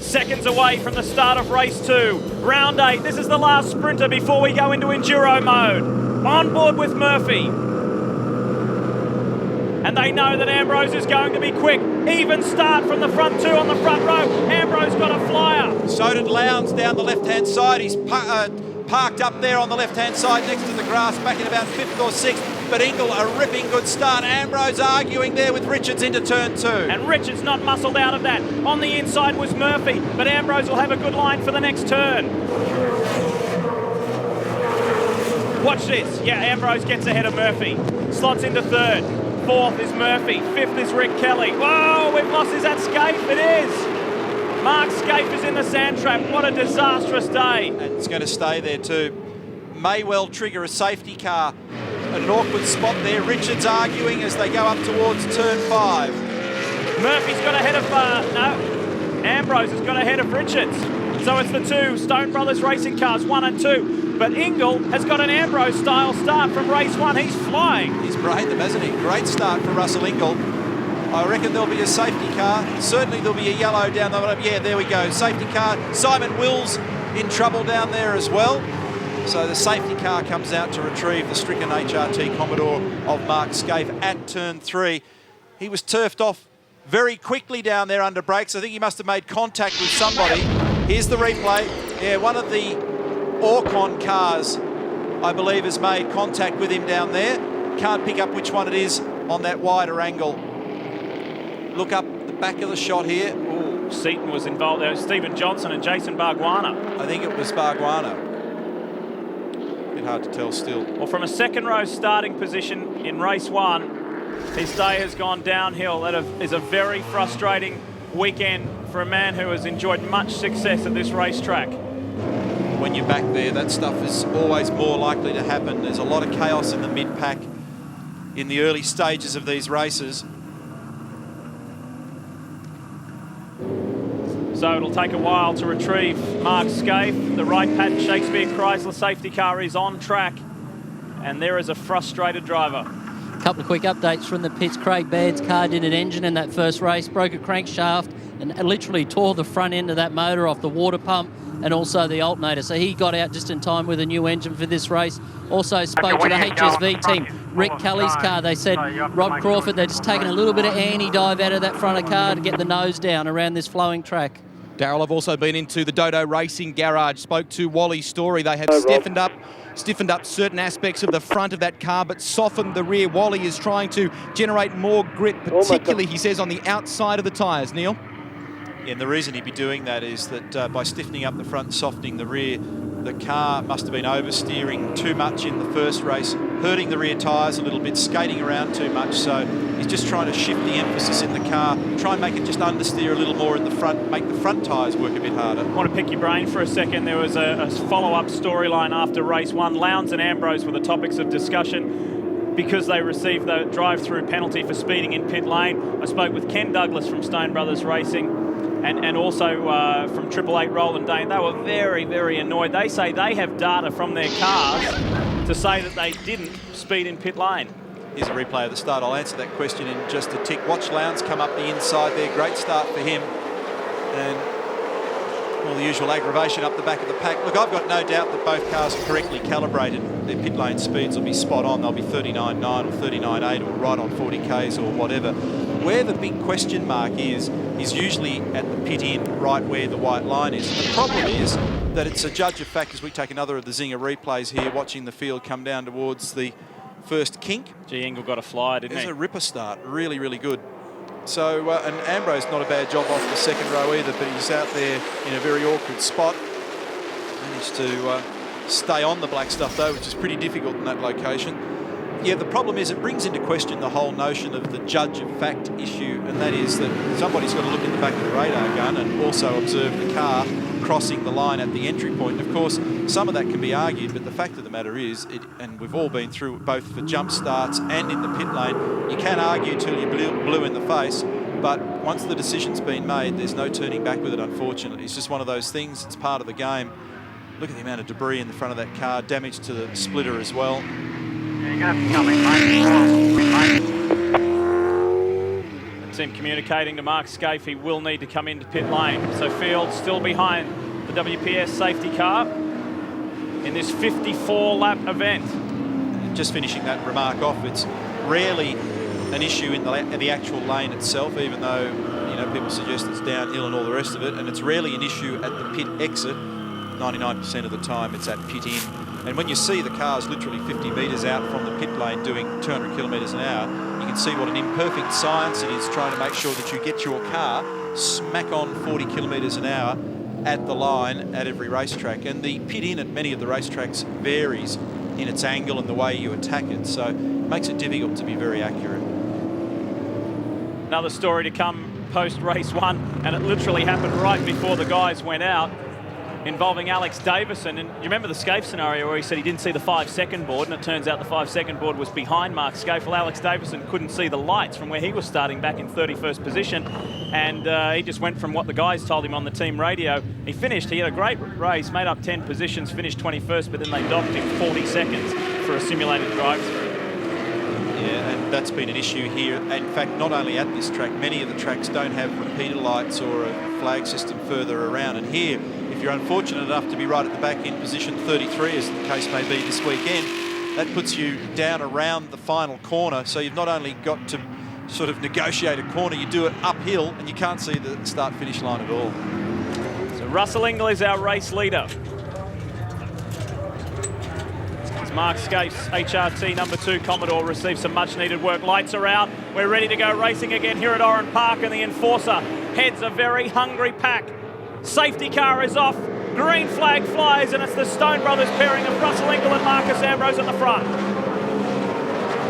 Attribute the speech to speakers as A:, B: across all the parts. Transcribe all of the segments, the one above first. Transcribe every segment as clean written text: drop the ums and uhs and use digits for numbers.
A: Seconds away from the start of race 2. Round 8, this is the last sprinter before we go into enduro mode. On board with Murphy. And they know that Ambrose is going to be quick. Even start from the front 2 on the front row. Ambrose got a flyer.
B: So did Lowndes down the left-hand side. He's parked up there on the left-hand side next to the grass, back in about 5th or 6th. But Engle, a ripping good start. Ambrose arguing there with Richards into turn 2.
A: And Richards not muscled out of that. On the inside was Murphy, but Ambrose will have a good line for the next turn. Watch this. Yeah, Ambrose gets ahead of Murphy. Slots into 3rd. 4th is Murphy. 5th is Rick Kelly. Whoa, we've lost. Is that Scaife? It is. Mark Scaife is in the sand trap. What a disastrous day.
B: And it's going to stay there too. May well trigger a safety car. An awkward spot there. Richards arguing as they go up towards turn 5.
A: Murphy's got ahead of, Ambrose has got ahead of Richards. So it's the 2 Stone Brothers racing cars, 1 and 2. But Engle has got an Ambrose-style start from race 1. He's flying.
B: He's brained them, hasn't he? Great start for Russell Engle. I reckon there'll be a safety car. Certainly there'll be a yellow down the bottom. Yeah, there we go. Safety car. Simon Wills in trouble down there as well. So the safety car comes out to retrieve the stricken HRT Commodore of Mark Scaife at turn 3. He was turfed off very quickly down there under brakes. I think he must have made contact with somebody. Here's the replay. Yeah, one of the Orcon cars, I believe, has made contact with him down there. Can't pick up which one it is on that wider angle. Look up the back of the shot here.
A: Ooh, Seaton was involved there. Stephen Johnson and Jason Barguana.
B: I think it was Barguana. Bit hard to tell still.
A: Well, from a second row starting position in race 1, his day has gone downhill. That is a very frustrating weekend for a man who has enjoyed much success at this racetrack.
B: When you're back there, that stuff is always more likely to happen. There's a lot of chaos in the mid-pack in the early stages of these races.
A: So it'll take a while to retrieve Mark Scaife. The Wright Patton Shakespeare Chrysler safety car is on track, and there is a frustrated driver.
C: A couple of quick updates from the pits. Craig Baird's car did an engine in that first race, broke a crankshaft, and literally tore the front end of that motor off the water pump and also the alternator. So he got out just in time with a new engine for this race. Also spoke to the HSV team. Rick Kelly's car, they said, Rob Crawford, they're just taking a little bit of anti-dive out of that front of car to get the nose down around this flowing track.
D: Daryl, I've also been into the Dodo Racing Garage, spoke to Wally Story. They have stiffened up certain aspects of the front of that car, but softened the rear. Wally is trying to generate more grip, particularly, he says, on the outside of the tyres. Neil?
B: Yeah, and the reason he'd be doing that is that by stiffening up the front and softening the rear, the car must have been oversteering too much in the first race, hurting the rear tyres a little bit, skating around too much. So he's just trying to shift the emphasis in the car, try and make it just understeer a little more in the front, make the front tyres work a bit harder. I
A: want to pick your brain for a second. There was a follow-up storyline after race 1. Lowndes and Ambrose were the topics of discussion because they received the drive-through penalty for speeding in pit lane. I spoke with Ken Douglas from Stone Brothers Racing and also from 888 Roland Dane. They were very, very annoyed. They say they have data from their cars to say that they didn't speed in pit lane.
B: Here's a replay of the start. I'll answer that question in just a tick. Watch Lowndes come up the inside there. Great start for him. And all the usual aggravation up the back of the pack. Look, I've got no doubt that both cars are correctly calibrated. Their pit lane speeds will be spot on. They'll be 39.9 or 39.8 or right on 40 Ks or whatever. Where the big question mark is usually at the pit in, right where the white line is. And the problem is that it's a judge of fact as we take another of the Zinger replays here, watching the field come down towards the first kink.
A: Gee, Engle got a flyer, didn't he?
B: It was a ripper start, really, really good. So, and Ambrose not a bad job off the second row either, but he's out there in a very awkward spot. Managed to stay on the black stuff though, which is pretty difficult in that location. Yeah, the problem is it brings into question the whole notion of the judge of fact issue, and that is that somebody's got to look in the back of the radar gun and also observe the car crossing the line at the entry point. Of course, some of that can be argued, but the fact of the matter is, and we've all been through it both for jump starts and in the pit lane, you can argue till you're blue in the face, but once the decision's been made, there's no turning back with it, unfortunately. It's just one of those things, it's part of the game. Look at the amount of debris in the front of that car, damage to the splitter as well.
A: team communicating to Mark Scaife he will need to come into pit lane. So Field still behind the WPS safety car in this 54-lap event.
B: Just finishing that remark off, it's rarely an issue in the actual lane itself, even though, you know, people suggest it's downhill and all the rest of it, and it's rarely an issue at the pit exit. 99% of the time it's at pit in. And when you see the cars literally 50 metres out from the pit lane doing 200 kilometres an hour, you can see what an imperfect science it is trying to make sure that you get your car smack on 40 kilometres an hour at the line at every racetrack. And the pit in at many of the racetracks varies in its angle and the way you attack it, so it makes it difficult to be very accurate.
A: Another story to come post race one, and it literally happened right before the guys went out, involving Alex Davison. And you remember the Scaife scenario where he said he didn't see the 5-second board, and it turns out the 5-second board was behind Mark Scaife. Well, Alex Davison couldn't see the lights from where he was starting back in 31st position, and he just went from what the guys told him on the team radio. He finished, he had a great race, made up 10 positions, finished 21st, but then they docked him 40 seconds for a simulated drive-through.
B: Yeah, and that's been an issue here. In fact, not only at this track, many of the tracks don't have repeater lights or a flag system further around. And here, if you're unfortunate enough to be right at the back in position 33, as the case may be this weekend, that puts you down around the final corner. So you've not only got to sort of negotiate a corner, you do it uphill and you can't see the start-finish line at all.
A: So Russell Engle is our race leader. Mark Scaife's HRT number 2 Commodore receives some much needed work. Lights are out. We're ready to go racing again here at Oran Park, and the Enforcer heads a very hungry pack. Safety car is off. Green flag flies, and it's the Stone Brothers pairing of Russell Engle and Marcus Ambrose at the front.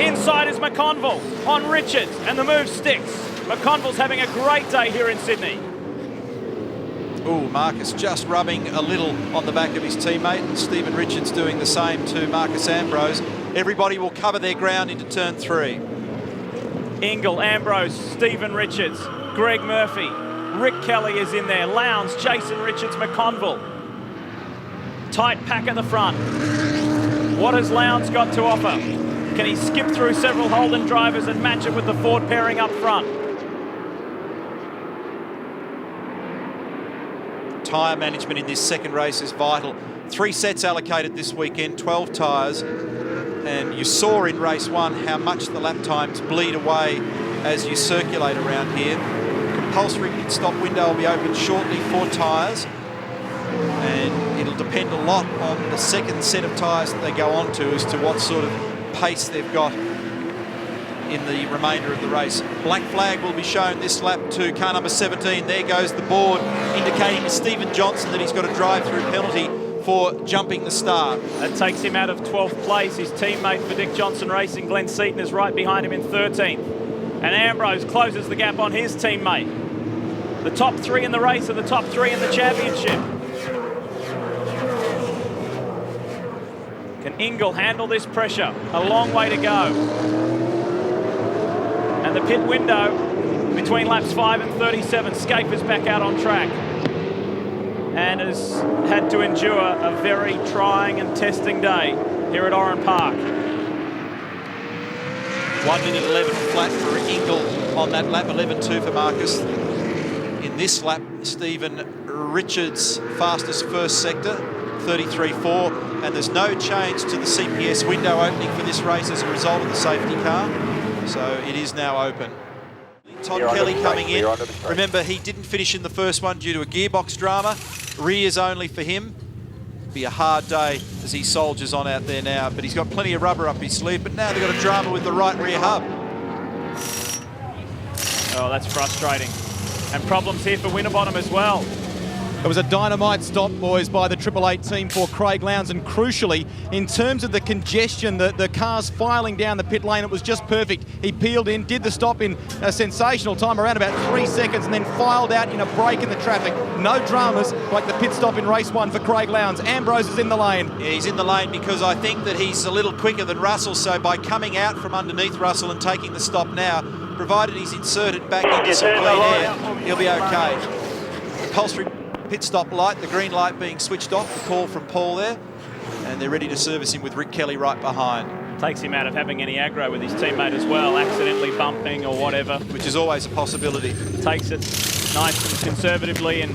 A: Inside is McConville on Richards, and the move sticks. McConville's having a great day here in Sydney.
B: Oh, Marcus just rubbing a little on the back of his teammate, and Stephen Richards doing the same to Marcus Ambrose. Everybody will cover their ground into turn 3.
A: Engle, Ambrose, Stephen Richards, Greg Murphy, Rick Kelly is in there, Lowndes, Jason Richards, McConville. Tight pack at the front. What has Lowndes got to offer? Can he skip through several Holden drivers and match it with the Ford pairing up front?
B: Tyre management in this second race is vital. 3 sets allocated this weekend, 12 tyres, and you saw in race 1 how much the lap times bleed away as you circulate around here. Compulsory pit stop window will be open shortly for tyres, and it'll depend a lot on the second set of tyres that they go on to as to what sort of pace they've got in the remainder of the race. Black flag will be shown this lap to car number 17. There goes the board indicating to Stephen Johnson that he's got a drive-through penalty for jumping the start.
A: That takes him out of 12th place. His teammate for Dick Johnson Racing, Glenn Seaton, is right behind him in 13th. And Ambrose closes the gap on his teammate. The top 3 in the race are the top 3 in the championship. Can Engle handle this pressure? A long way to go. And the pit window between laps 5 and 37. Scaife is back out on track and has had to endure a very trying and testing day here at Oran Park.
B: 1 minute 11 flat for Engle on that lap, 11.2 for Marcus. In this lap, Stephen Richards fastest first sector, 33.4, and there's no change to the CPS window opening for this race as a result of the safety car. So it is now open. Todd Kelly coming in. Remember, he didn't finish in the first one due to a gearbox drama. Rears only for him. Be a hard day as he soldiers on out there now, but he's got plenty of rubber up his sleeve. But now they've got a drama with the right rear hub.
A: Oh, that's frustrating. And problems here for Winterbottom as well.
D: It was a dynamite stop, boys, by the 888 team for Craig Lowndes, and crucially, in terms of the congestion, the cars filing down the pit lane, it was just perfect. He peeled in, did the stop in a sensational time, around about 3 seconds, and then filed out in a break in the traffic. No dramas like the pit stop in race 1 for Craig Lowndes. Ambrose is in the lane.
B: Yeah, he's in the lane because I think that he's a little quicker than Russell, so by coming out from underneath Russell and taking the stop now, provided he's inserted back into some clean air, he'll be okay. Compulsory pit stop light, the green light being switched off, the call from Paul there, and they're ready to service him with Rick Kelly right behind.
A: Takes him out of having any aggro with his teammate as well, accidentally bumping or whatever.
B: Which is always a possibility.
A: Takes it nice and conservatively, and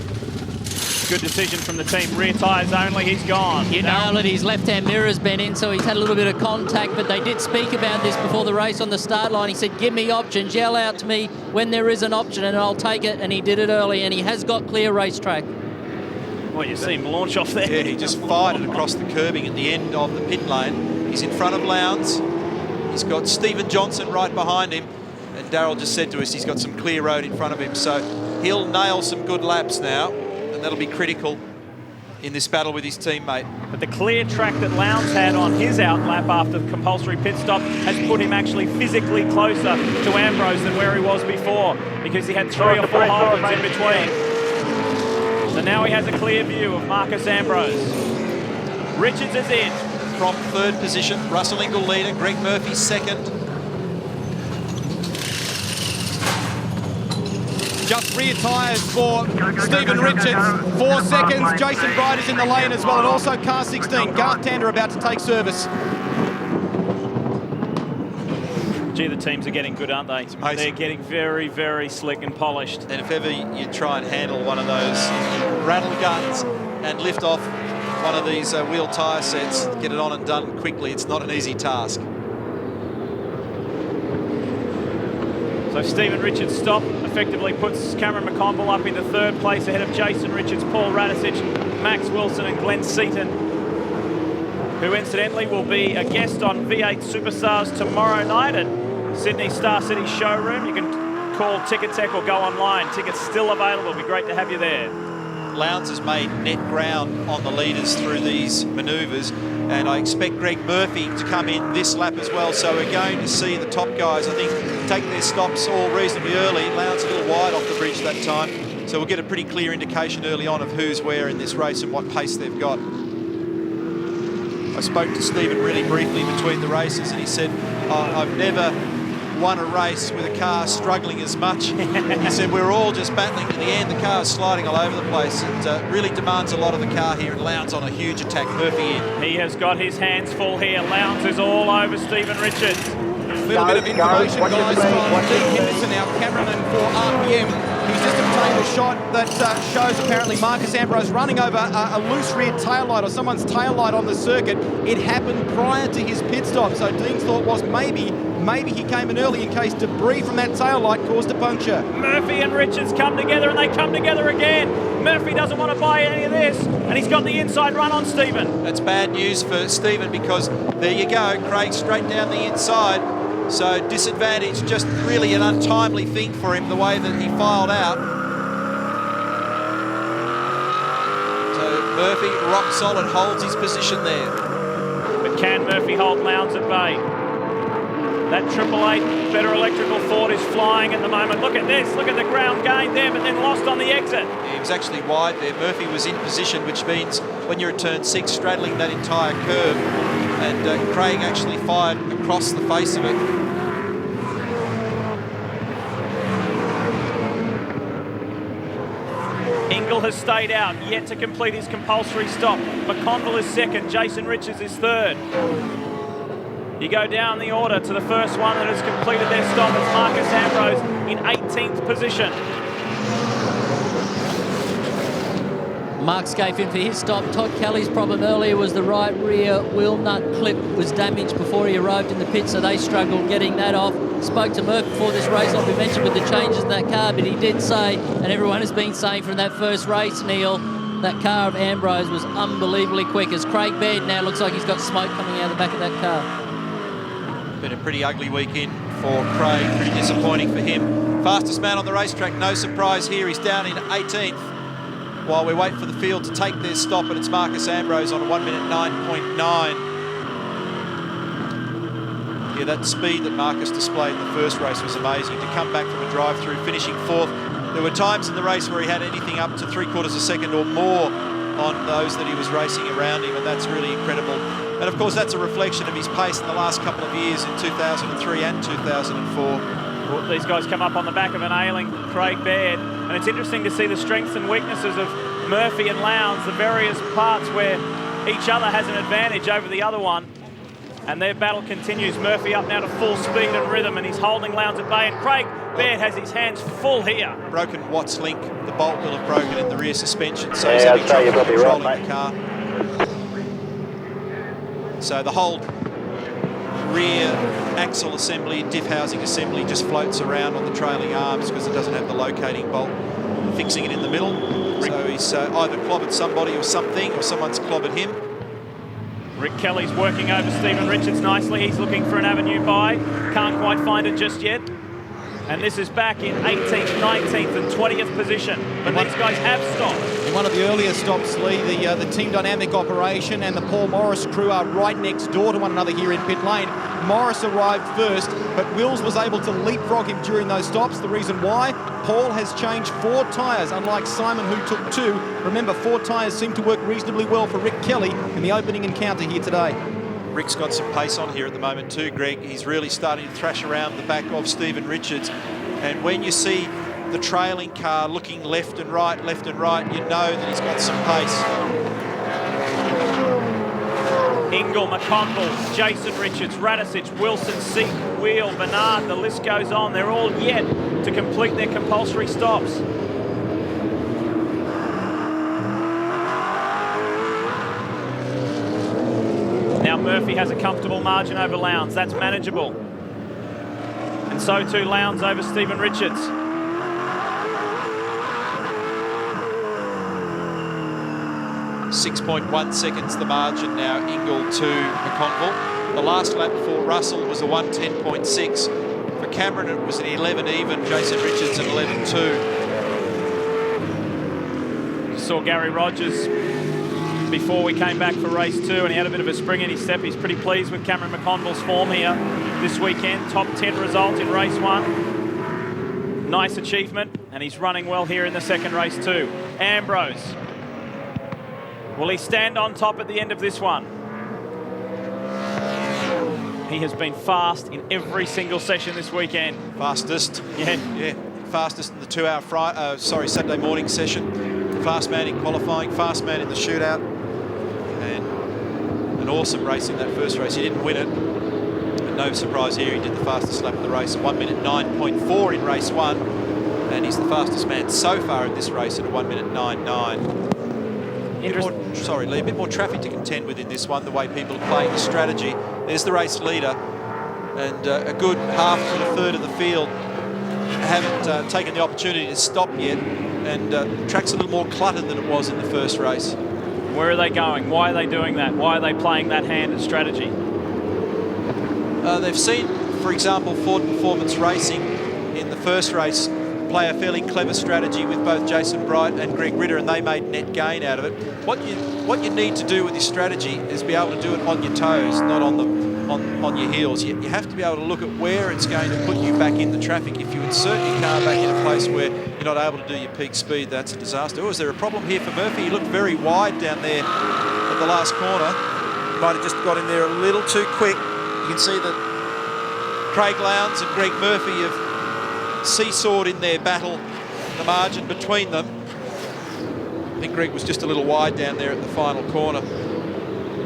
A: good decision from the team. Rear tyres only, he's gone.
C: You know that his left-hand mirror's been in, so he's had a little bit of contact, but they did speak about this before the race on the start line. He said, give me options, yell out to me when there is an option and I'll take it, and he did it early, and he has got clear racetrack.
A: Well, you see him launch off there.
B: Yeah, he just fired it across the curbing at the end of the pit lane. He's in front of Lowndes. He's got Stephen Johnson right behind him. And Darryl just said to us he's got some clear road in front of him. So he'll nail some good laps now, and that'll be critical in this battle with his teammate.
A: But the clear track that Lowndes had on his out lap after the compulsory pit stop has put him actually physically closer to Ambrose than where he was before, because he had 3 or 4 hybrid in between. So now he has a clear view of Marcus Ambrose. Richards is in.
B: From third position, Russell Engle leader, Greg Murphy second.
D: Just rear tyres for Stephen Richards. 4 seconds. Jason Bright is in the lane as well, and also car 16. Garth Tander about to take service.
A: Gee, the teams are getting good, aren't they? They're getting very, very slick and polished.
B: And if ever you try and handle one of those rattle guns and lift off one of these wheel tyre sets, get it on and done quickly, it's not an easy task.
A: So Stephen Richards' stop effectively puts Cameron McConville up into third place ahead of Jason Richards, Paul Radisich, Max Wilson and Glenn Seaton, who incidentally will be a guest on V8 Superstars tomorrow night at Sydney Star City showroom. You can call Ticketek or go online. Tickets still available. It'll be great to have you there.
B: Lowndes has made net ground on the leaders through these manoeuvres, and I expect Greg Murphy to come in this lap as well. So we're going to see the top guys, I think, take their stops all reasonably early. Lowndes a little wide off the bridge that time, so we'll get a pretty clear indication early on of who's where in this race and what pace they've got. I spoke to Stephen really briefly between the races, and he said, I've never won a race with a car struggling as much. He said we're all just battling to the end. The car's sliding all over the place. It really demands a lot of the car here, and Lowndes on a huge attack. Murphy in.
A: He has got his hands full here. Lowndes is all over Stephen Richards.
D: A little bit of information, guys, from Dean Henderson, our cameraman for RPM. He's just obtained a shot that shows apparently Marcus Ambrose running over a loose rear taillight or someone's taillight on the circuit. It happened prior to his pit stop, so Dean's thought was maybe he came in early in case debris from that taillight caused a puncture.
A: Murphy and Richards come together, and they come together again. Murphy doesn't want to buy any of this, and he's got the inside run on Stephen.
B: That's bad news for Stephen, because there you go, Craig straight down the inside. So disadvantage, just really an untimely thing for him, the way that he filed out. So Murphy, rock solid, holds his position there.
A: But can Murphy hold Lowndes at bay? That 888 Better Electrical Ford is flying at the moment. Look at this, look at the ground gain there, but then lost on the exit.
B: He was actually wide there. Murphy was in position, which means when you're at turn 6, straddling that entire curve, and Craig actually fired across the face of it.
A: Engle has stayed out, yet to complete his compulsory stop. McConville is second, Jason Richards is third. You go down the order to the first one that has completed their stop. It's Marcus Ambrose in 18th position.
C: Mark gave in for his stop. Todd Kelly's problem earlier was the right rear wheel nut clip was damaged before he arrived in the pit, so they struggled getting that off. Spoke to Murphy before this race, like we mentioned, with the changes in that car, but he did say, and everyone has been saying from that first race, Neil, that car of Ambrose was unbelievably quick, as Craig Baird now looks like he's got smoke coming out of the back of that car.
B: Been a pretty ugly weekend for Craig, pretty disappointing for him. Fastest man on the racetrack, no surprise here, he's down in 18th. While we wait for the field to take their stop, and it's Marcus Ambrose on a 1 minute 9.9. Yeah, that speed that Marcus displayed in the first race was amazing. To come back from a drive-through, finishing 4th. There were times in the race where he had anything up to 3/4 of a second or more on those that he was racing around him, and that's really incredible. And of course, that's a reflection of his pace in the last couple of years in 2003 and 2004.
A: Well, these guys come up on the back of an ailing Craig Baird, and it's interesting to see the strengths and weaknesses of Murphy and Lowndes, the various parts where each other has an advantage over the other one. And their battle continues. Murphy up now to full speed and rhythm, and he's holding Lowndes at bay. And Craig Baird has his hands full here.
B: Broken Watts link. The bolt will have broken in the rear suspension, so he's having trouble controlling the car. So the whole rear axle assembly, diff housing assembly just floats around on the trailing arms because it doesn't have the locating bolt fixing it in the middle. So he's either clobbered somebody or something, or someone's clobbered him.
A: Rick Kelly's working over Stephen Richards nicely. He's looking for an avenue by. Can't quite find it just yet. And this is back in 18th, 19th and 20th position. But these guys have stopped.
D: In one of the earlier stops, Lee, the team dynamic operation and the Paul Morris crew are right next door to one another here in pit lane. Morris arrived first, but Wills was able to leapfrog him during those stops. The reason why? Paul has changed 4 tyres, unlike Simon, who took 2. Remember, 4 tyres seemed to work reasonably well for Rick Kelly in the opening encounter here today.
B: Rick's got some pace on here at the moment too, Greg. He's really starting to thrash around the back of Stephen Richards. And when you see the trailing car looking left and right, you know that he's got some pace.
A: Engle, McConville, Jason Richards, Radicic, Wilson, Seek, Wheel, Bernard, the list goes on. They're all yet to complete their compulsory stops. Now Murphy has a comfortable margin over Lowndes. That's manageable. And so too Lowndes over Stephen Richards.
B: .1 seconds the margin now, Engle to McConville. The last lap before Russell was a 1:10.6. For Cameron it was an 11 even, Jason Richards an 11.2.
A: Saw Gary Rogers before we came back for race 2, and he had a bit of a spring in his step. He's pretty pleased with Cameron McConville's form here this weekend. Top 10 result in race 1. Nice achievement, and he's running well here in the second race too. Ambrose. Will he stand on top at the end of this one? He has been fast in every single session this weekend.
B: Fastest.
A: Yeah.
B: Fastest in the 2-hour Saturday morning session. Fast man in qualifying, fast man in the shootout. And an awesome race in that first race. He didn't win it. But no surprise here, he did the fastest lap of the race. 1:09.4 in race 1. And he's the fastest man so far in this race at a 1:09.9. Lee, a bit more traffic to contend with in this one, the way people are playing the strategy. There's the race leader, and a good half to a third of the field haven't taken the opportunity to stop yet, and the track's a little more cluttered than it was in the first race.
A: Where are they going? Why are they doing that? Why are they playing that hand at strategy?
B: They've seen, for example, Ford Performance Racing in the first race play a fairly clever strategy with both Jason Bright and Greg Ritter, and they made net gain out of it. What you need to do with this strategy is be able to do it on your toes, not on your heels. You have to be able to look at where it's going to put you back in the traffic. If you insert your car back in a place where you're not able to do your peak speed, that's a disaster. Oh, is there a problem here for Murphy? He looked very wide down there at the last corner. He might have just got in there a little too quick. You can see that Craig Lowndes and Greg Murphy have seesawed in their battle, the margin between them. I think Greg was just a little wide down there at the final corner.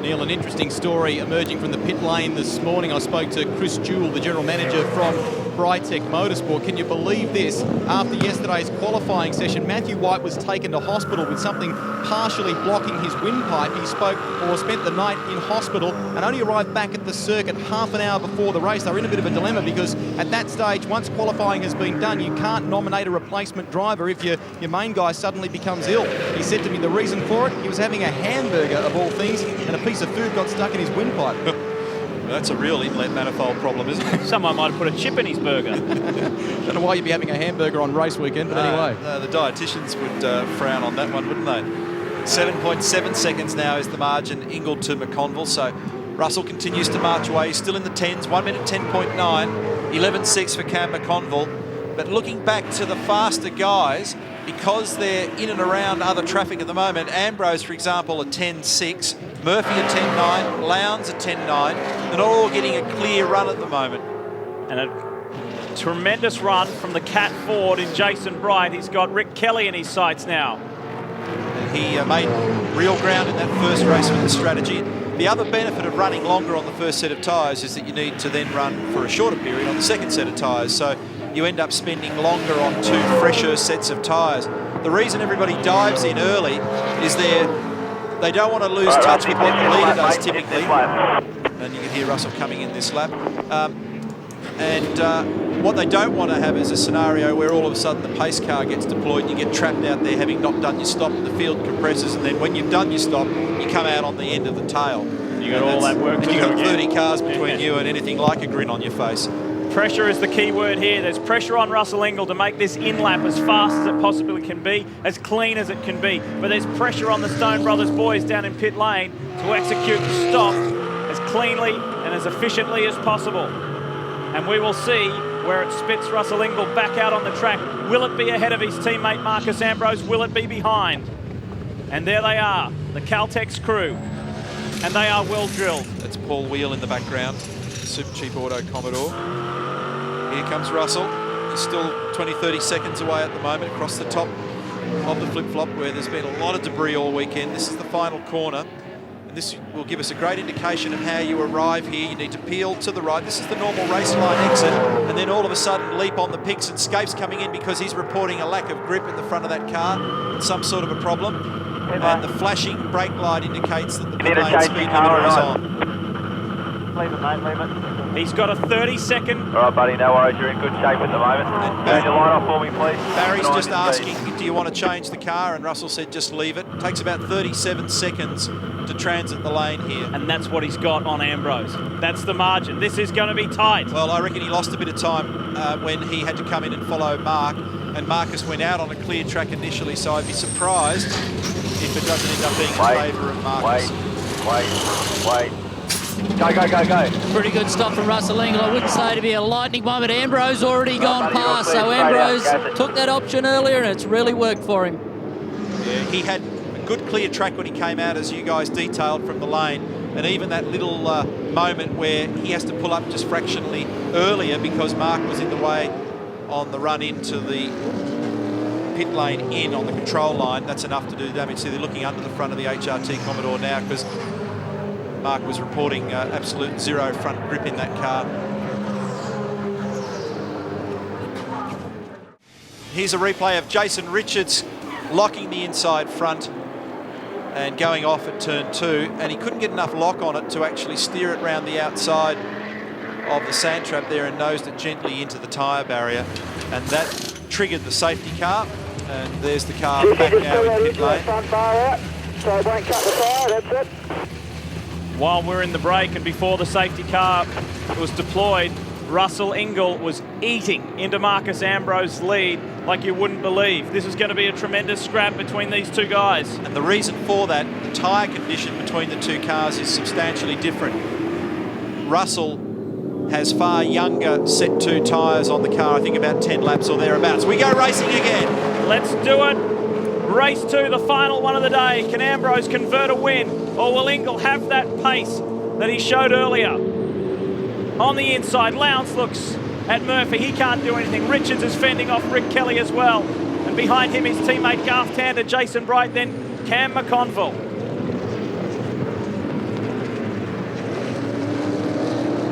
D: Neil, an interesting story emerging from the pit lane this morning. I spoke to Chris Jewell, the general manager from Brightech Motorsport. Can you believe this? After yesterday's qualifying session, Matthew White was taken to hospital with something partially blocking his windpipe. He spent the night in hospital and only arrived back at the circuit half an hour before the race. They were in a bit of a dilemma because at that stage, once qualifying has been done, you can't nominate a replacement driver if your main guy suddenly becomes ill. He said to me the reason for it, he was having a hamburger of all things, and a piece of food got stuck in his windpipe.
B: That's a real inlet manifold problem, isn't it?
A: Someone might have put a chip in his burger.
D: Don't know why you'd be having a hamburger on race weekend, but anyway.
B: No, the dietitians would frown on that one, wouldn't they? 7.7 seconds now is the margin, Engle to McConville. So Russell continues to march away. He's still in the 10s, 1:10.9, 11.6 for Cam McConville. But looking back to the faster guys, because they're in and around other traffic at the moment, Ambrose, for example, a 10.6, Murphy a 10.9, Lowndes a 10.9. They're not all getting a clear run at the moment.
A: And a tremendous run from the Cat Ford in Jason Bright. He's got Rick Kelly in his sights now.
B: He made real ground in that first race with the strategy. The other benefit of running longer on the first set of tyres is that you need to then run for a shorter period on the second set of tyres. So you end up spending longer on 2 fresher sets of tyres. The reason everybody dives in early is they don't want to lose touch with what the leader does typically. And you can hear Russell coming in this lap. What they don't want to have is a scenario where all of a sudden the pace car gets deployed and you get trapped out there having not done your stop and the field compresses, and then when you've done your stop, you come out on the end of the tail.
A: You got all that work to do.
B: You've got 30
A: again.
B: cars between you and anything like a grin on your face.
A: Pressure is the key word here. There's pressure on Russell Engle to make this in-lap as fast as it possibly can be, as clean as it can be. But there's pressure on the Stone Brothers boys down in pit lane to execute the stop as cleanly and as efficiently as possible. And we will see where it spits Russell Engle back out on the track. Will it be ahead of his teammate Marcus Ambrose? Will it be behind? And there they are, the Caltex crew. And they are well drilled.
B: That's Paul Wheel in the background, Super Cheap Auto Commodore. Here comes Russell. He's still 20-30 seconds away at the moment across the top of the flip-flop where there's been a lot of debris all weekend. This is the final corner. And this will give us a great indication of how you arrive here. You need to peel to the right. This is the normal race line exit. And then all of a sudden leap on the picks, and Scape's coming in because he's reporting a lack of grip in the front of that car. Some sort of a problem. And the flashing brake light indicates that the pit lane speed limiter is on.
E: Leave it, mate, leave it.
A: He's got a 30-second...
E: All right, buddy, no worries. You're in good shape at the moment. Turn your light off for me, please.
B: Barry's just asking, do you want to change the car? And Russell said, just leave it. It takes about 37 seconds to transit the lane here.
A: And that's what he's got on Ambrose. That's the margin. This is going to be tight.
B: Well, I reckon he lost a bit of time when he had to come in and follow Mark. And Marcus went out on a clear track initially, so I'd be surprised if it doesn't end up being in favour of Marcus.
E: Wait. Go, go, go, go.
C: Pretty good stop from Russell Engle. I wouldn't say to be a lightning one, but Ambrose already gone past. So Ambrose took that option earlier and it's really worked for him.
B: Yeah, he had a good clear track when he came out, as you guys detailed from the lane. And even that little moment where he has to pull up just fractionally earlier because Mark was in the way on the run into the pit lane in on the control line, that's enough to do damage. So they're looking under the front of the HRT Commodore now because Mark was reporting absolute zero front grip in that car. Here's a replay of Jason Richards locking the inside front and going off at turn 2, and he couldn't get enough lock on it to actually steer it round the outside of the sand trap there and nosed it gently into the tyre barrier, and that triggered the safety car. And there's the car back now in pit lane.
E: So it won't cut the tyre, that's it.
A: While we're in the break and before the safety car was deployed, Russell Engle was eating into Marcus Ambrose's lead like you wouldn't believe. This is going to be a tremendous scrap between these two guys.
B: And the reason for that, the tyre condition between the two cars is substantially different. Russell has far younger set 2 tyres on the car, I think about 10 laps or thereabouts. We go racing again.
A: Let's do it. Race 2, the final one of the day. Can Ambrose convert a win, or will Engle have that pace that he showed earlier? On the inside, Lowndes looks at Murphy. He can't do anything. Richards is fending off Rick Kelly as well. And behind him, his teammate Garth Tander, Jason Bright, then Cam McConville.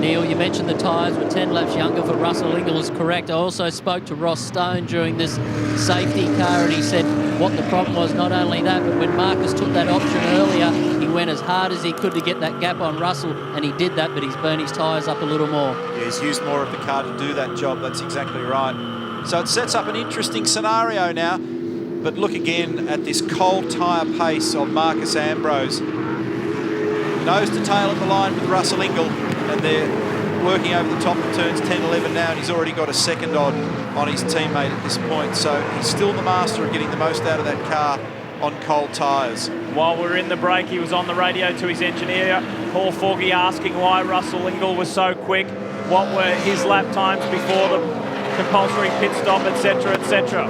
C: Neil, you mentioned the tyres were 10 laps younger for Russell Engle is correct. I also spoke to Ross Stone during this safety car and he said what the problem was. Not only that, but when Marcus took that option earlier, he went as hard as he could to get that gap on Russell, and he did that, but he's burned his tyres up a little more.
B: Yeah, he's used more of the car to do that job, that's exactly right. So it sets up an interesting scenario now, but look again at this cold tyre pace of Marcus Ambrose. Nose to tail at the line with Russell Engle, and they're working over the top of turns 10, 11 now, and he's already got a second on his teammate at this point. So he's still the master of getting the most out of that car on cold tyres.
A: While we're in the break, he was on the radio to his engineer, Paul Forgy, asking why Russell Engle was so quick, what were his lap times before the compulsory pit stop, etc., etc.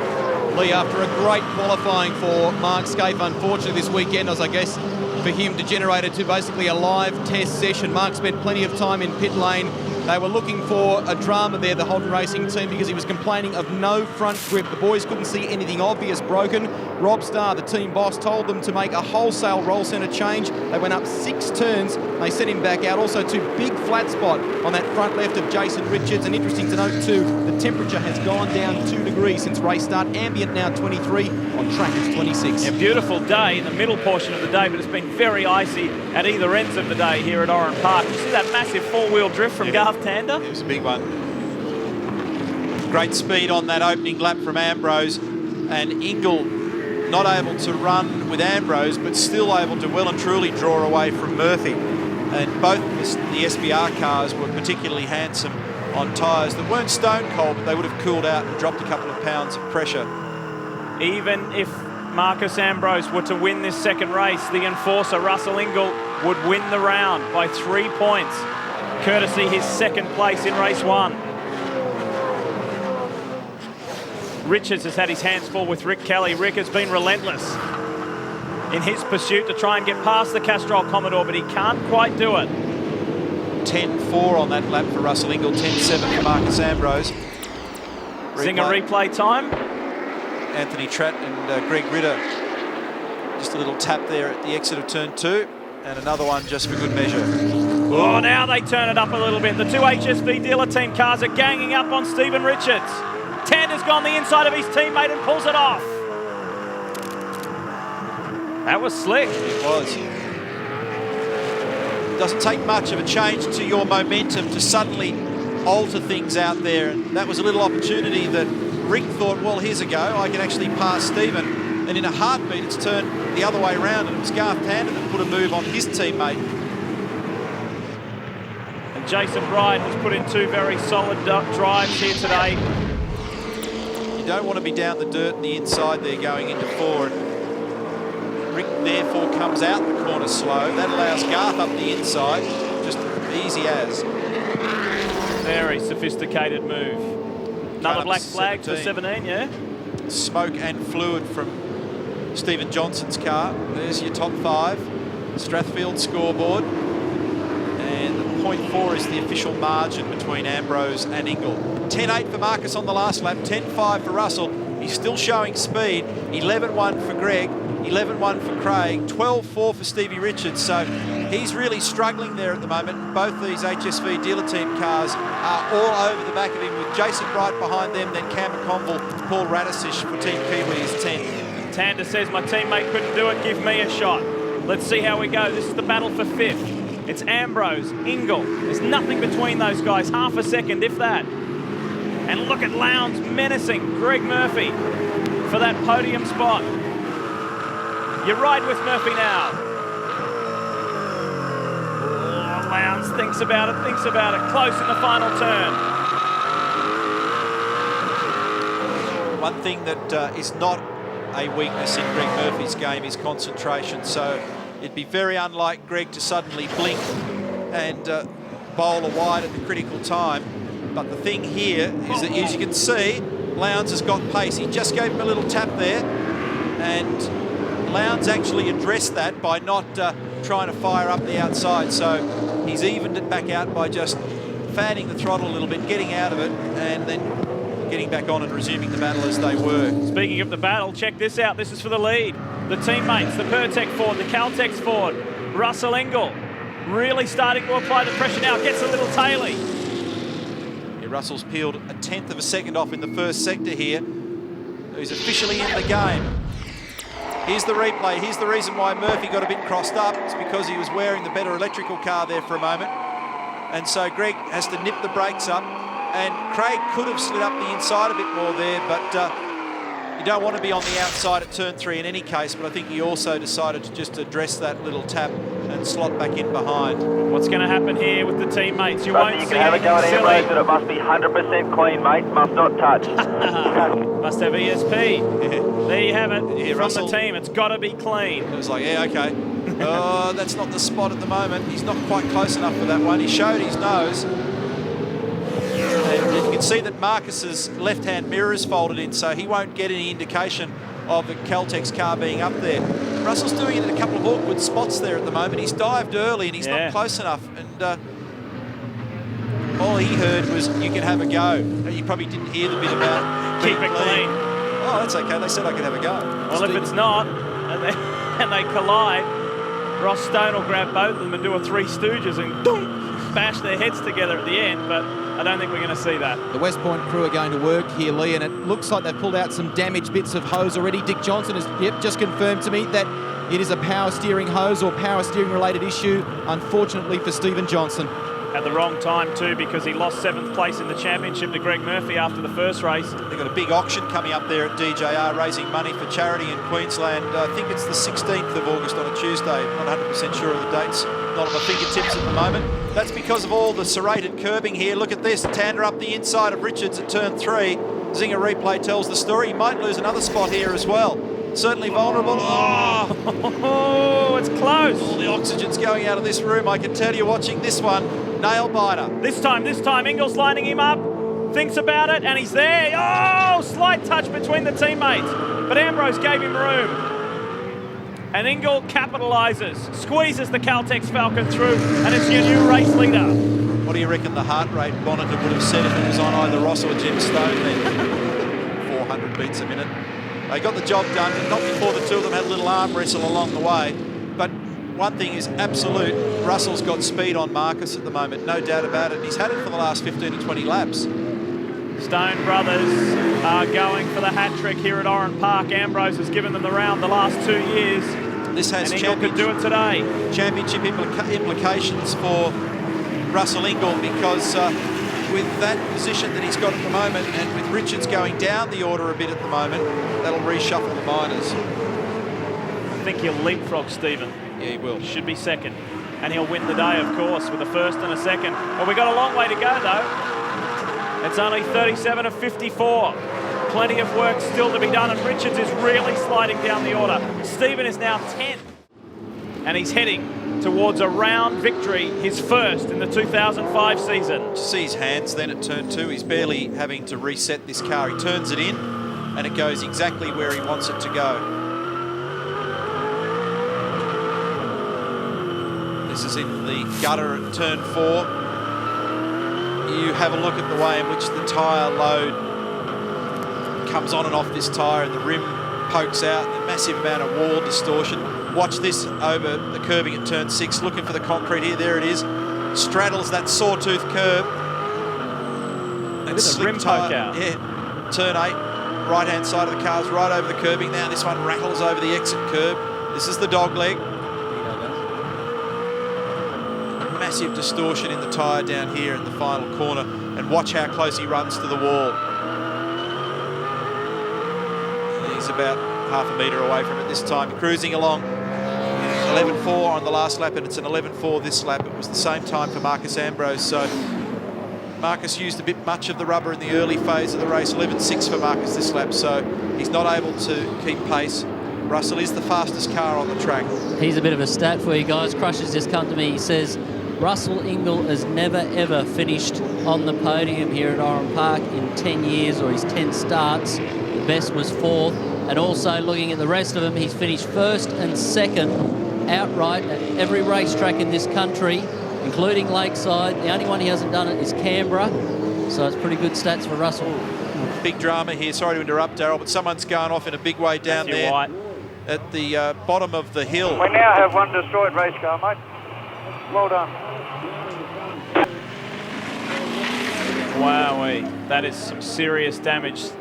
D: Lee, after a great qualifying for Mark Scape, unfortunately this weekend, as I guess for him degenerated to basically a live test session. Mark spent plenty of time in pit lane They were looking for a drama there, the Holden Racing team, because he was complaining of no front grip. The boys couldn't see anything obvious broken. Rob Starr, the team boss, told them to make a wholesale roll centre change. They went up 6 turns. They set him back out. Also, 2 big flat spot on that front left of Jason Richards. And interesting to note too, the temperature has gone down 2 degrees since race start. Ambient now 23, on track it's 26.
A: A beautiful day in the middle portion of the day, but it's been very icy at either ends of the day here at Oran Park. You see that massive 4-wheel drift from Garth Tander?
B: It was a big one. Great speed on that opening lap from Ambrose, and Engle not able to run with Ambrose, but still able to well and truly draw away from Murphy. And both the SBR cars were particularly handsome on tyres that weren't stone cold, but they would have cooled out and dropped a couple of pounds of pressure.
A: Even if Marcus Ambrose were to win this second race, the enforcer Russell Engle would win the round by 3 points, courtesy his second place in race 1. Richards has had his hands full with Rick Kelly. Rick has been relentless in his pursuit to try and get past the Castrol Commodore, but he can't quite do it.
B: 10.4 on that lap for Russell Engle, 10.7 for Marcus Ambrose.
A: Zinger replay time.
B: Anthony Tratt and Greg Ritter. Just a little tap there at the exit of turn 2, and another one just for good measure.
A: Oh, now they turn it up a little bit. The 2 HSV dealer team cars are ganging up on Stephen Richards. Tander's gone the inside of his teammate and pulls it off. That was slick.
B: It was. It doesn't take much of a change to your momentum to suddenly alter things out there. And that was a little opportunity that Rick thought, well, here's a go. I can actually pass Stephen. And in a heartbeat, it's turned the other way around. And it was Garth Tander that put a move on his teammate.
A: And Jason Bride has put in 2 very solid drives here today.
B: You don't want to be down the dirt and the inside there going into 4. Rick therefore comes out the corner slow. That allows Garth up the inside, just easy as.
A: Very sophisticated move. Another black flag 17. For 17, yeah?
B: Smoke and fluid from Stephen Johnson's car. There's your top 5. Strathfield scoreboard. And 0.4 is the official margin between Ambrose and Engle. 10.8 for Marcus on the last lap, 10.5 for Russell. He's still showing speed. 11.1 for Greg, 11.1 for Craig, 12.4 for Stevie Richards. So he's really struggling there at the moment. Both these HSV dealer team cars are all over the back of him, with Jason Bright behind them, then Cam McConville, Paul Radisich for Team Kiwi is 10.
A: Tander says, my teammate couldn't do it, give me a shot. Let's see how we go. This is the battle for 5th. It's Ambrose, Engle. There's nothing between those guys, half a second, if that. And look at Lowndes menacing Greg Murphy for that podium spot. You ride with Murphy now. Oh, Lowndes thinks about it, close in the final turn.
B: One thing that is not a weakness in Greg Murphy's game is concentration. So it'd be very unlike Greg to suddenly blink and bowl a wide at the critical time. But the thing here is that, as you can see, Lowndes has got pace. He just gave him a little tap there, and Lowndes actually addressed that by not trying to fire up the outside. So he's evened it back out by just fanning the throttle a little bit, getting out of it, and then getting back on and resuming the battle as they were.
A: Speaking of the battle, check this out. This is for the lead. The teammates, the Pertec Ford, the Caltex Ford, Russell Engle, really starting to apply the pressure now. Gets a little taily.
B: Russell's peeled 1/10 of a second off in the first sector here. He's officially in the game. Here's the replay. Here's the reason why Murphy got a bit crossed up. It's because he was wearing the better electrical car there for a moment. And so Greg has to nip the brakes up. And Craig could have slid up the inside a bit more there, but you don't want to be on the outside at turn 3 in any case. But I think he also decided to just address that little tap and slot back in behind.
A: What's going to happen here with the teammates? You won't
E: you
A: see
E: can have a go at
A: anything
E: Ambrose,
A: silly.
E: but it must be 100% clean, mate. Must not touch.
A: Must have ESP.
B: Yeah.
A: There you have it.
B: Yeah,
A: from
B: Russell.
A: the team. It's got to be clean.
B: It was like, yeah, okay. Oh, that's not the spot at the moment. He's not quite close enough for that one. He showed his nose. And you can see that Marcus's left-hand mirror is folded in, so he won't get any indication of the Caltex car being up there. Russell's doing it in a couple of awkward spots there at the moment. He's dived early and he's not close enough. And all he heard was, you can have a go. You probably didn't hear the bit about
A: Keep it clean.
B: Oh, that's okay. They said I could have a go.
A: Well, if it's not, and they collide, Ross Stone will grab both of them and do a Three Stooges and bash their heads together at the end, but I don't think we're going to see that.
D: The West Point crew are going to work here, Lee, and it looks like they've pulled out some damaged bits of hose already. Dick Johnson has just confirmed to me that it is a power steering hose or power steering related issue, unfortunately for Stephen Johnson.
A: At the wrong time too, because he lost 7th place in the championship to Greg Murphy after the first race.
B: They've got a big auction coming up there at DJR, raising money for charity in Queensland. I think it's the 16th of August on a Tuesday. Not 100% sure of the dates. Not on my fingertips at the moment. That's because of all the serrated curbing here. Look at this. Tander up the inside of Richards at turn 3. Zinger replay tells the story. He might lose another spot here as well. Certainly vulnerable.
A: Oh, it's close.
B: All the oxygen's going out of this room. I can tell you watching this one. Nail biter.
A: This time, Ingle's lining him up. Thinks about it, and he's there. Oh, slight touch between the teammates. But Ambrose gave him room. And Engle capitalises, squeezes the Caltex Falcon through, and it's your new race leader.
B: What do you reckon the heart rate monitor would have said if it was on either Ross or Jim Stone then? 400 beats a minute. They got the job done, and not before the two of them had a little arm wrestle along the way. But one thing is absolute, Russell's got speed on Marcus at the moment, no doubt about it. He's had it for the last 15 to 20 laps.
A: Stone brothers are going for the hat-trick here at Oran Park. Ambrose has given them the round the last 2 years.
B: This has
A: and Engle could do it today.
B: Championship implications for Russell Engle, because with that position that he's got at the moment, and with Richards going down the order a bit at the moment, that'll reshuffle the minors.
A: I think he'll leapfrog Stephen.
B: Yeah, he will.
A: Should be second. And he'll win the day, of course, with a first and a second. Well, we've got a long way to go, though. It's only 37 of 54. Plenty of work still to be done, and Richards is really sliding down the order. Stephen is now 10th, and he's heading towards a round victory, his first in the 2005 season.
B: See his hands then at turn 2. He's barely having to reset this car. He turns it in, and it goes exactly where he wants it to go. This is in the gutter at turn 4. You have a look at the way in which the tyre load comes on and off this tyre, and the rim pokes out, a massive amount of wall distortion. Watch this over the curbing at turn 6, looking for the concrete here. There it is. Straddles that sawtooth curb.
A: Look at the rim poke out.
B: Yeah. Turn 8, right-hand side of the car's right over the curbing. Now this one rattles over the exit curb. This is the dog leg. Massive distortion in the tyre down here in the final corner, and watch how close he runs to the wall. He's about half a metre away from it this time, cruising along. 11.4 on the last lap, and it's an 11.4 this lap. It was the same time for Marcus Ambrose, so Marcus used a bit much of the rubber in the early phase of the race. 11.6 for Marcus this lap, so he's not able to keep pace. Russell is the fastest car on the track.
C: Here's a bit of a stat for you guys. Crush has just come to me. He says Russell Engle has never ever finished on the podium here at Oran Park in 10 years, or his 10 starts. The best was 4th. And also looking at the rest of them, he's finished 1st and 2nd outright at every racetrack in this country, including Lakeside. The only one he hasn't done it is Canberra. So it's pretty good stats for Russell.
B: Big drama here. Sorry to interrupt, Darryl, but someone's going off in a big way down there at the bottom of the hill.
E: We now have one destroyed race car, mate. Well done.
A: Wowee, that is some serious damage.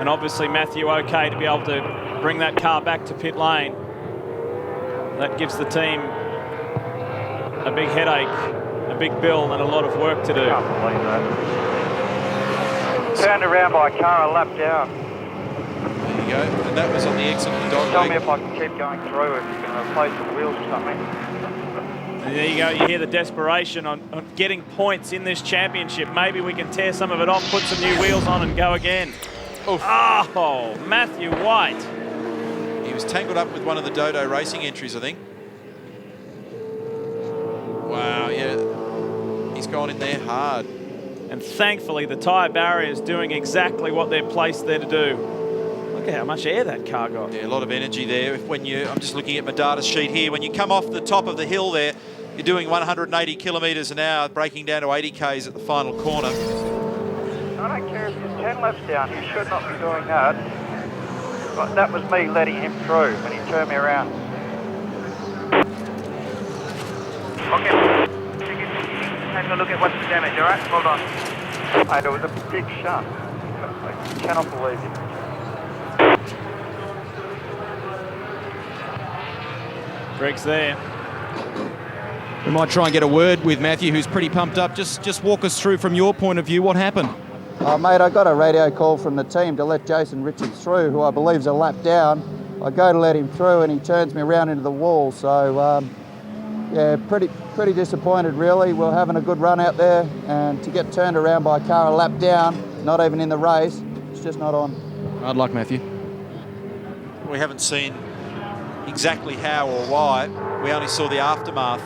A: And obviously Matthew okay to be able to bring that car back to pit lane. That gives the team a big headache, a big bill, and a lot of work to do.
E: I can't believe that. Turned around by a car a lap down.
B: There you go, and that was on the exit of the dog
E: Tell
B: leg.
E: me if I can keep going through, if you can replace the wheels or something.
A: And there you go, you hear the desperation on getting points in this championship. Maybe we can tear some of it off, put some new wheels on and go again.
B: Oof.
A: Oh, Matthew White.
B: He was tangled up with one of the Dodo racing entries, I think. Wow, yeah. He's gone in there hard.
A: And thankfully, the tyre barrier is doing exactly what they're placed there to do. Look at how much air that car got.
B: Yeah, a lot of energy there. I'm just looking at my data sheet here. When you come off the top of the hill there, you're doing 180 kilometres an hour, breaking down to 80 k's at the final corner.
E: I don't care if you're 10 laps down, you should not be doing that. But that was me letting him through when he turned me around. Okay. Have a look at what's the damage, alright? Hold on. Mate, it was a big shunt. I cannot believe it.
A: Greg's there.
D: We might try and get a word with Matthew, who's pretty pumped up. Just walk us through from your point of view, what happened?
F: Mate, I got a radio call from the team to let Jason Richards through, who I believe is a lap down. I go to let him through and he turns me around into the wall. So, yeah, pretty disappointed really. We're having a good run out there, and to get turned around by a car a lap down, not even in the race, it's just not on.
D: Hard luck, Matthew.
B: We haven't seen exactly how or why. We only saw the aftermath.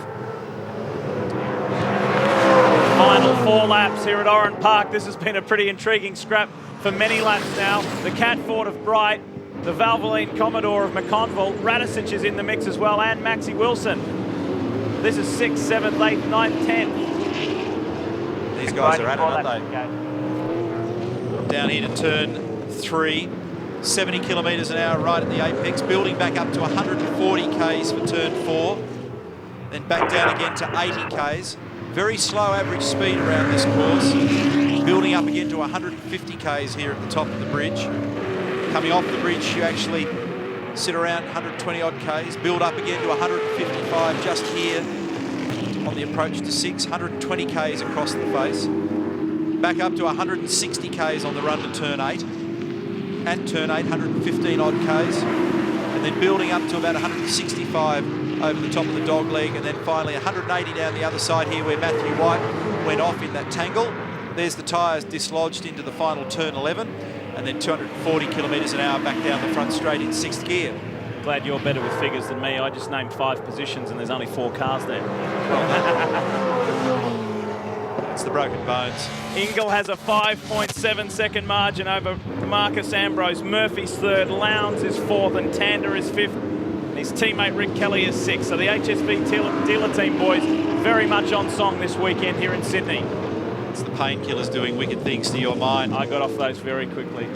A: Final 4 laps here at Oran Park. This has been a pretty intriguing scrap for many laps now. The Catford of Bright, the Valvoline Commodore of McConville, Radicic is in the mix as well, and Maxie Wilson. This is 6th, 7th, 8th, 9th, 10th.
B: These guys are at it, aren't they? Down here to turn 3, 70 kilometres an hour right at the apex, building back up to 140 k's for turn 4, then back down again to 80 k's. Very slow average speed around this course, building up again to 150 k's here at the top of the bridge. Coming off the bridge, you actually sit around 120 odd k's, build up again to 155 just here on the approach to 6, 120 k's across the face, back up to 160 k's on the run to turn 8, at turn 8, 115 odd k's, and then building up to about 165 over the top of the dog leg, and then finally 180 down the other side here where Matthew White went off in that tangle. There's the tyres dislodged into the final turn 11, and then 240 kilometres an hour back down the front straight in 6th gear.
A: Glad you're better with figures than me. I just named 5 positions and there's only 4 cars there.
B: It's the broken bones.
A: Engle has a 5.7 second margin over Marcus Ambrose. Murphy's 3rd, Lowndes is 4th, and Tander is 5th. And his teammate Rick Kelly is 6th. So the HSV dealer team boys very much on song this weekend here in Sydney.
B: It's the painkillers doing wicked things to your mind.
A: I got off those very quickly.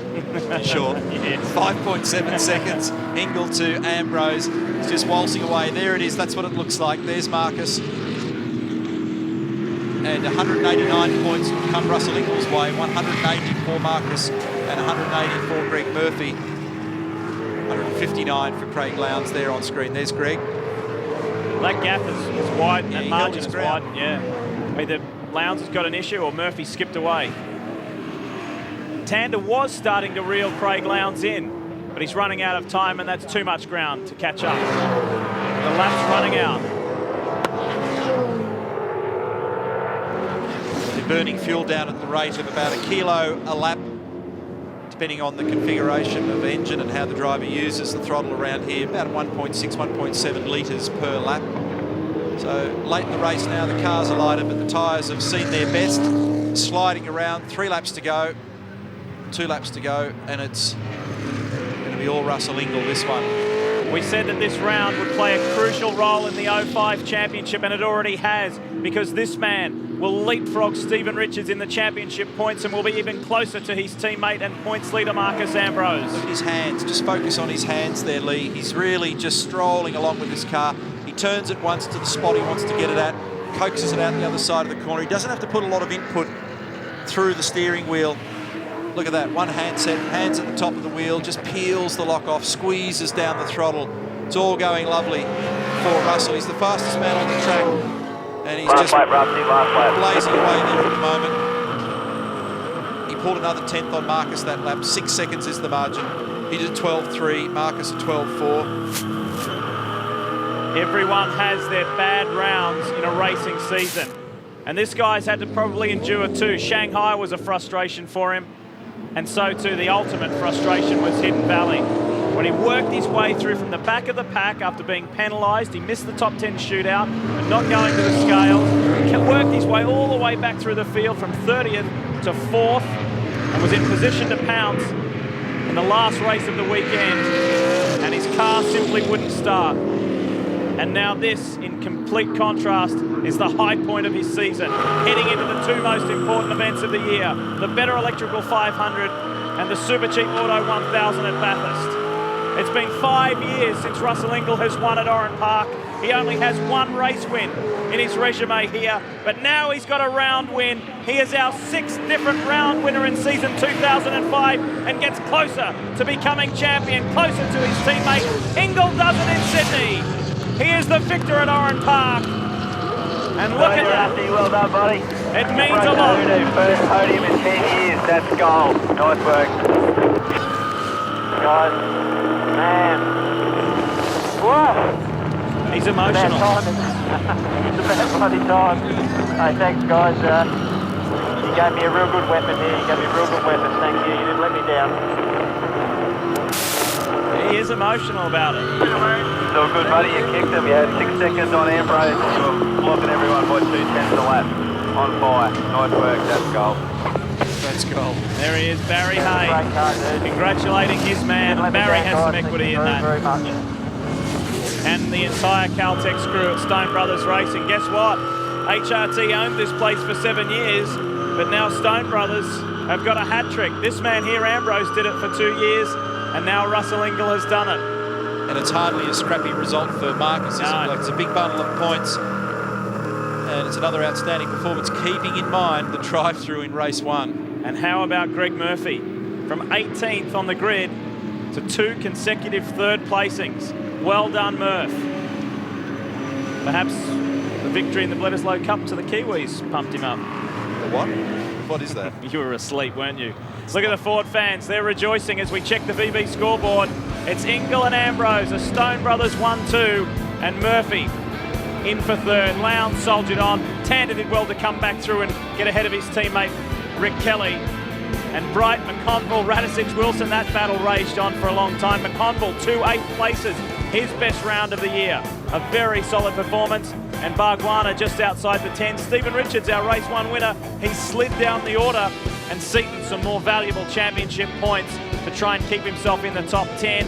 B: Sure.
A: Yes.
B: 5.7 seconds. Engle to Ambrose. He's just waltzing away. There it is. That's what it looks like. There's Marcus. And 189 points come Russell Ingle's way. 180 for Marcus and 180 for Greg Murphy. 159 for Craig Lowndes there on screen. There's Greg.
A: That gap is widened.
B: Yeah,
A: that
B: he
A: margin
B: held his
A: is
B: ground.
A: widened, yeah. Either Lowndes has got an issue or Murphy skipped away. Tander was starting to reel Craig Lowndes in, but he's running out of time, and that's too much ground to catch up. The lap's running out.
B: They're burning fuel down at the rate of about 1 kilo a lap, depending on the configuration of engine and how the driver uses the throttle around here, about 1.6, 1.7 litres per lap. So late in the race now, the cars are lighter, but the tyres have seen their best, sliding around. 3 laps to go, 2 laps to go, and it's going to be all Russell Ingle, this one.
A: We said that this round would play a crucial role in the 05 championship, and it already has, because this man will leapfrog Stephen Richards in the championship points and will be even closer to his teammate and points leader Marcus Ambrose.
B: Look at his hands, just focus on his hands there, Lee. He's really just strolling along with this car. He turns it once to the spot he wants to get it at, coaxes it out the other side of the corner. He doesn't have to put a lot of input through the steering wheel. Look at that, one handset, hands at the top of the wheel, just peels the lock off, squeezes down the throttle. It's all going lovely for Russell. He's the fastest man on the track, and he's just blazing away there at the moment. He pulled another 10th on Marcus that lap. 6 seconds is the margin. He did 12.3, Marcus at 12.4.
A: Everyone has their bad rounds in a racing season, and this guy's had to probably endure too. Shanghai was a frustration for him, and so too the ultimate frustration was Hidden Valley. When he worked his way through from the back of the pack after being penalised, he missed the top 10 shootout and not going to the scales. He worked his way all the way back through the field from 30th to 4th and was in position to pounce in the last race of the weekend, and his car simply wouldn't start. And now this, in complete contrast, is the high point of his season, heading into the two most important events of the year, the Better Electrical 500 and the Super Cheap Auto 1000 at Bathurst. It's been 5 years since Russell Engle has won at Oran Park. He only has one race win in his resume here, but now he's got a round win. He is our 6th different round winner in season 2005 and gets closer to becoming champion, closer to his teammate. Engle does it in Sydney. He is the victor at Oran Park. And look at that.
E: Well done, buddy.
A: It means a lot.
E: First podium in 10 years. That's gold. Nice work. Guys, man. Whoa.
A: He's emotional.
E: It's about bloody time. Hey, thanks, guys. You gave me a real good weapon here. You gave me a real good weapon. Thank you. You didn't let me down.
A: He is emotional about it.
E: So good, buddy. You kicked him. You had 6 seconds on Ambrose. You were blocking everyone by 2 tenths a lap. On fire. Nice work. That's gold.
B: That's goal.
A: There he is, Barry Hay,
E: Great car, dude.
A: congratulating his man.
E: Let me
A: Barry
E: down,
A: has
E: guys.
A: some
E: Thank
A: equity
E: you
A: in
E: very,
A: that.
E: very much.
A: And the entire Caltex crew at Stone Brothers Racing. Guess what? HRT owned this place for 7 years, but now Stone Brothers have got a hat trick. This man here, Ambrose, did it for 2 years, and now Russell Engle has done it.
B: And it's hardly a scrappy result for Marcus, is it?
A: No.
B: Like, it's a big bundle of points. And it's another outstanding performance, keeping in mind the drive-through in race 1.
A: And how about Greg Murphy? From 18th on the grid to 2 consecutive third placings. Well done, Murph. Perhaps the victory in the Bledisloe Cup to the Kiwis pumped him up.
B: The what? What is that?
A: You were asleep, weren't you? Look at the Ford fans. They're rejoicing as we check the VB scoreboard. It's Engle and Ambrose, a Stone Brothers 1-2, and Murphy in for third. Lowndes soldiered on. Tander did well to come back through and get ahead of his teammate Rick Kelly. And Bright, McConville, Radicic, Wilson, that battle raged on for a long time. McConville, 2 8th places, his best round of the year. A very solid performance. And Bargwana just outside the 10. Stephen Richards, our race 1 winner, he slid down the order and Seaton some more valuable championship points to try and keep himself in the top 10.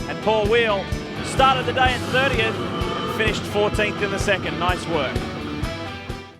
A: And Paul Wheel started the day at 30th and finished 14th in the second. Nice work.